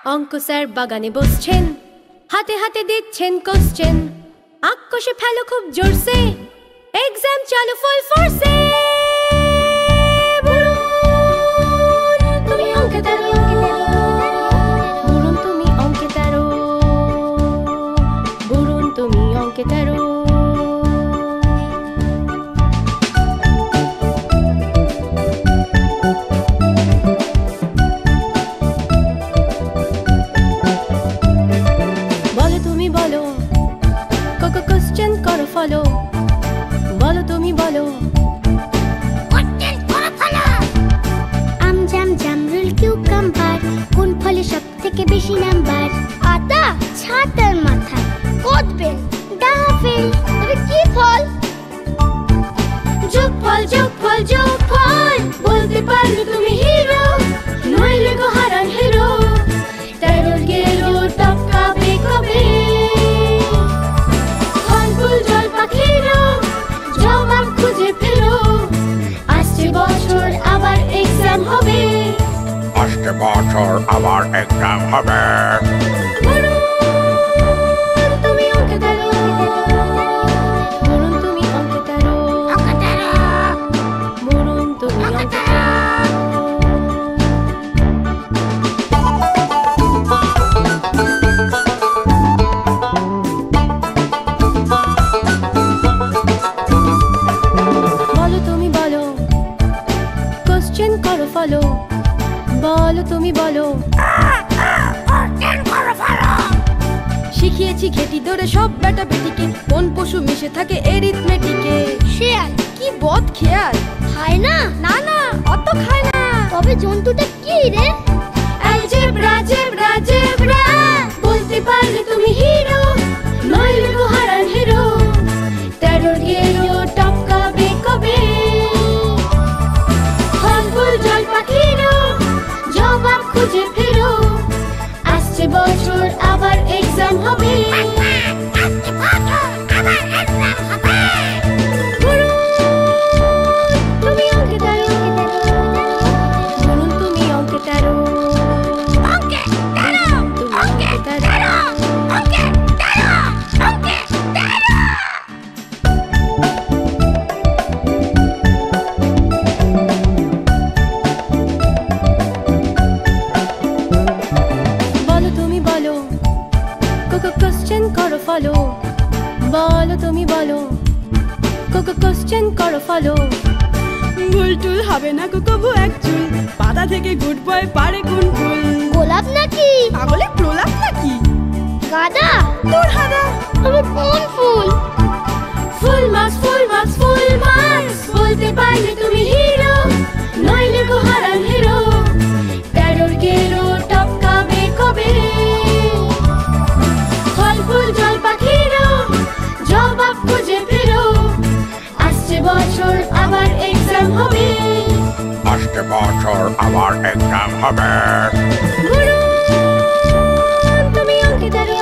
অঙ্ক স্যার বাগানে বসছেন, হাতে হাতে দিচ্ছেন কোশ্চেন। আক্কোশে ফেলো খুব জোরসে, এক্সাম চালু ফুল ফোর্সে। তুমি অঙ্কে তেরো, বলুন তুমি অঙ্কে তেরো, বলুন তুমি অঙ্কে তেরো। বলো কোশ্চেন করো ফলো, বলো তুমি বলো কোশ্চেন করো ফলো। আম জাম জামরুল কিউকাম্বার, কোন ফলে সব থেকে বেশি নাম্বার? আতা, ছাতার মাথা, কদবেল, ডাফেল। তবে কি ফল? যোগ ফল যোগ ফল যোগ ফল, বলতে পারলে তুমি হিরো, নইলে গো হারান হিরো। তেরো গেল টপকাবে কবে, ফলফুল জল পাখিরো, জবাব খুঁজে ফেরো। আসছে বছর আবার এক্সাম হবে, আসছে বছর আবার এক্সাম হবে। তুমি অঙ্কে তেরো, বলুন তুমি অঙ্কে তেরো, বলুন তুমি অঙ্কে তেরো। বলো তুমি বলো কোশ্চেন করো ফলো, বলো তুমি বলো শিখিয়েছি ঘেটি ধরে সব বেটা বেটিকে, কোন পশু মিশে থাকে এরিথমেটিকে? শেয়াল। কি বদ খেয়াল, খায় না? না না অত খায় না। তবে জন্তুটা কি রে? অ্যালজেব্রা জেব্রা জেব্রা, বলতে পারলে তুমি হিরো, নইলে গো হারান হিরো। তেরোর গেল টপকাবে কবে, ফলফুল জল পাখিরো, জবাব খুঁজে ফেরো। আসছে বছর আবার এক্সাম হবে, তুমি অঙ্কে তেরো, বলুন তুমি অঙ্কে তেরো, তুমি অঙ্কে তেরো। বলো তুমি বলো কোশ্চেন করো ফলো, বলো তুমি বলো কোশ্চেন করো ফলো। ভুল টুল হবে না কবু এক চুল, পাতা থেকে গুড বয় পারে কোন ফুল? গোলাপ নাকি? পাগলে প্রলাপ নাকি? গাঁদা। তোর হাদা। তবে কোন ফুল? Full marks full marks full marks, বলতে পারলে তুমি হিরো, নইলে গো হারান হিরো। তেরোর গেল টপকাবে কবে, ফলফুল জল পাখিরো, জবাব খুঁজে ফেরো। আসছে বছর আবার এক্সাম হবে, আসছে বছর আবার এক্সাম হবে। তুমি অঙ্কে তেরো,